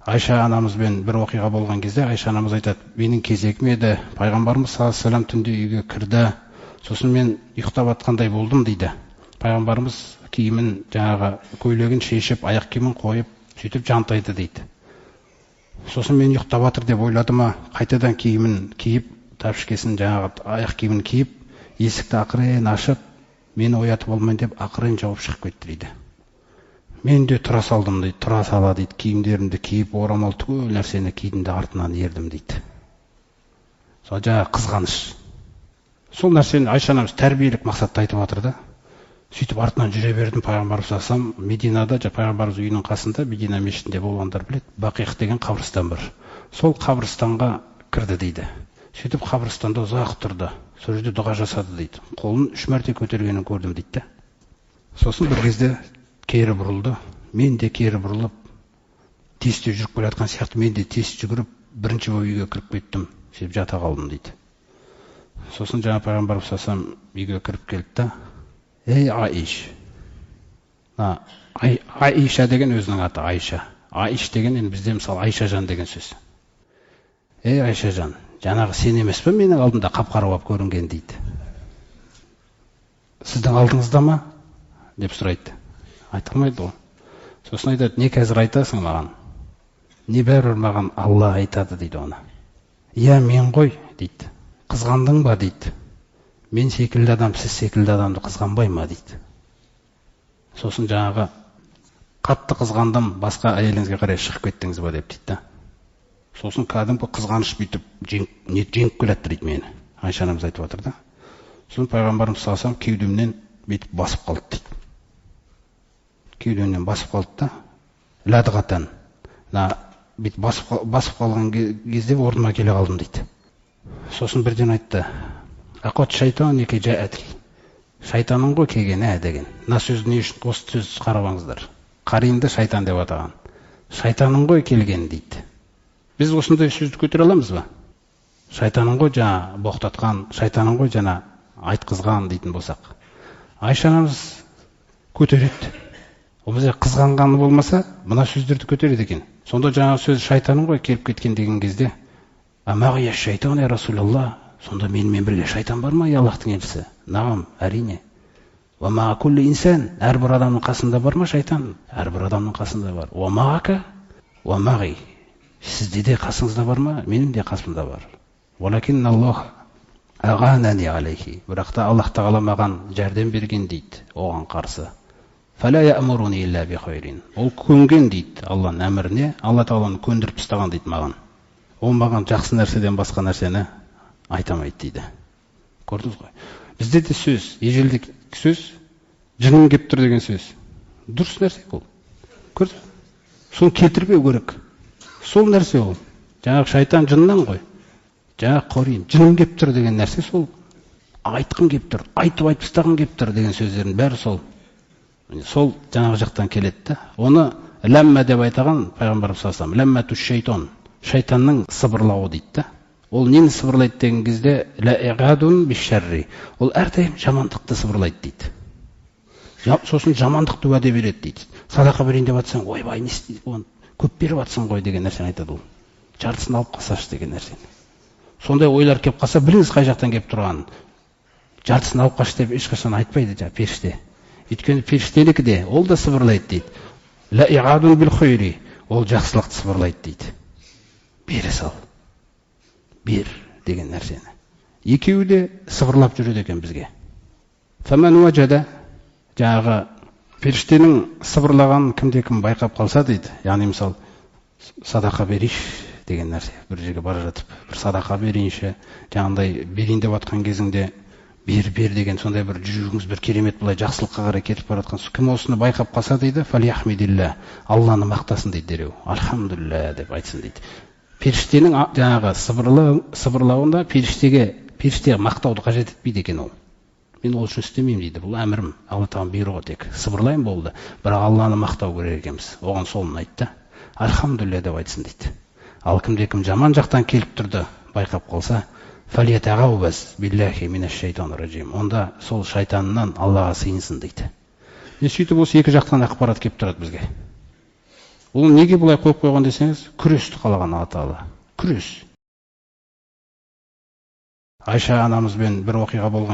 Айша анамызбен бір оқиға болған кезде Айша анамыз айтады, менің кезегім еді, пайғамбарымыз саллаллаху алейхи вассалам түнде үйге кірді, сосын мен ұйықтап жатқандай болдым дейді. Пайғамбарымыз киімін, жаңағы көйлегін шешіп, аяқ киімін қойып, сөйтіп жантайды дейді. Сосын мен ұйықтап жатыр деп ойладым, қайтадан киімін киіп, тәпішкесін, жаңағы аяқ киімін киіп, есікті ақырын ашып, мені оятып алмайын деп ақырын жауып шығып кетті дейді. Мен де тұра салдым дейді, тұра сала дейді, киімдерімді киіп, орамал түгел нәрсені кидім де артынан ердім дейді. Сол жаңағы қызғаныш. Сол нәрсені Айша анамыз тәрбиелік мақсатта айтып жатыр да. Сөйтіп артынан жүре бердім, пайғамбарымыз салсам, Мединада, пайғамбарымыз үйінің қасында, Медина мешітінде болғандар біледі, Бақиқ деген қабірстан бар. Сол қабірстанға кірді дейді. Сөйтіп қабірстанда ұзақ тұрды. Сол жерде дұға жасады дейді. Қолын 3 мәрте көтергенін көрдім дейді. Сосын бір кезде кері бұрылды. Мен де кері бұрылып, тесте жүріп келе жатқан сияқты мен де тез жүгіріп, бірінші үйге кіріп кеттім. Сөйтіп жата қалдым дейді. Сосын жаңа пайғамбарымыз салсам үйге кіріп келді да, ей Аиш. Аиша деген өзінің аты Айша. Аиш деген енді бізде мысалы Айшажан деген сөз. Ей Айшажан, жаңағы сен емес пе менің алдымда қап-қара болып көрінген дейді. Сіздің алдыңызда ма? Деп сұрайды. Айта алмайды ғой. Сосын айтады, не қазір айтасың маған? Не бәрібір маған Алла айтады дейді оны. Иә мен ғой дейді. Қызғандың ба дейді. Мен секілді адам, сіз секілді адамды қызғанбай ма дейді. Сосын жаңағы қатты қызғандым, басқа әйеліңізге қарай шығып кеттіңіз ба деп дейді. Сосын кәдімгі қызғаныш бүйтіп жеңіп келатыр дейді мені. Айша анамыз айтып отыр да. Сосын пайғамбарымыз салсам кеудемнен бүйтіп басып қалды дейді. Кеудемнен басып қалды да, ләдғатан. Бүйтіп басып қалған кезде орныма келе қалдым дейді. Сосын бірден айтты, ақот шайтан неке жәәтіл. Шайтаның ғой келгені деген. Мына сөз не үшін? Осы сөз қарабаңыздар. Қаринды шайтан деп атаған. Шайтаның ғой келген дейді. Біз осындай сөзді көтере аламыз ба? Шайтаның ғой жаңа боқтатқан, шайтаның ғой жаңа айтқызған дейтін болсақ. Айша анамыз көтереді. Ол бізде қызғанғаны болмаса, мына сөздерді көтереді екен. Сонда жаңа сөз шайтаның ғой келіп кеткен деген кезде, амағия шайтан я Расулалла, сонда менімен бірге шайтан бар ма, Аллахтың елшісі? Нағам, әрине. Уамаға күллі инсан, әрбір адамның қасында бар ма шайтан? Әрбір адамның қасында бар. Уамағака, уамағи. Сізде де қасыңызда бар ма? Менің де қасымда бар. Валакин Аллах ағанани алейхи. Бірақ та Аллах тағала маған жәрдем берген дейді, оған қарсы. Фәлә яъмуруни илля би хайрин. Ол көнген дейді Алланың әміріне, Алла тағаланы көндіріп тастаған дейді маған. Ол маған жақсы нәрседен басқа нәрсені айтамайды дейді. Көрдіңіз ғой? Бізде де сөз, ежелдік сөз, жының кеп тұр деген сөз. Дұрыс нәрсе ол. Көрдіңіз? Соны келтірмеу керек. Сол нәрсе ол. Жаңағы шайтан жыннан ғой. Жаңағы қорин, жының кеп тұр деген нәрсе сол. Айтқым кеп тұр, айтып тастағым кеп тұр деген сөздердің бәрі сол. Сол жаңағы жақтан келеді. Оны ләммә деп айтаған пайғамбарымыз саллаллаху алейхи ва саллям, ләммәту шайтан, шайтанның сыбырлауы дейді. Ол нені сыбырлайды деген кезде, ләиғадун бишшарри. Ол әрдайым жамандықты сыбырлайды дейді. Сосын жамандықты уәде береді дейді. Садақа берейін деп жатсаң, ойбай не істейді, оны көп беріп жатсың ғой деген нәрсені айтады ол. Жартысын алып қалсашы деген нәрсені. Сондай ойлар келіп қалса, біліңіз қай жақтан келіп тұрғанын. Жартысын алып қаш деп ешқашан айтпайды жаңа періште. Өйткені періштенікі де, ол да сыбырлайды дейді. Ләиғадун бил хайри. Ол жақсылықты сыбырлайды дейді. Бере сал. Бер деген нәрсені. Екеуі де сыбырлап жүреді екен бізге. Фәмән уәжәдә, жаңағы періштенің сыбырлаған кімде-кім байқап қалса дейді. Яғни мысалы садақа берейші деген нәрсе. Бір жерге бара жатып, бір садақа берейінші, жаңағындай берейін деп жатқан кезіңде бер деген сондай бір жүрегіңіз бір керемет былай жақсылыққа қарай кетіп бара жатқан. Кім осыны байқап қалса дейді, фалияхмидилля, Алланы мақтасын дейді дереу. Альхамдулилля деп айтсын дейді. Періштенің жаңағы сыбырлауында періштеге мақтауды қажет етпейді екен ол. Мен ол үшін істемеймін дейді. Бұл әмірім, Алла тағала бұйрығы тек. Сыбырлайын болды, бірақ Алланы мақтау керек екенбіз. Оған солын айтты. Альхамдулилля деп айтсын дейді. Ал кімде-кім жаман жақтан келіп тұрды, байқап қалса, фалиятағаубаз биллахи минаш шайтанир раджим. Онда сол шайтаннан Аллаға сыйынсын дейді. Сөйтіп осы екі жақтан ақпарат келіп тұрады бізге. Ол неге бұлай қойып қойған десеңіз, күресті қалаған Алла Тағала. Күрес. Айша анамызбен бір оқиға болған.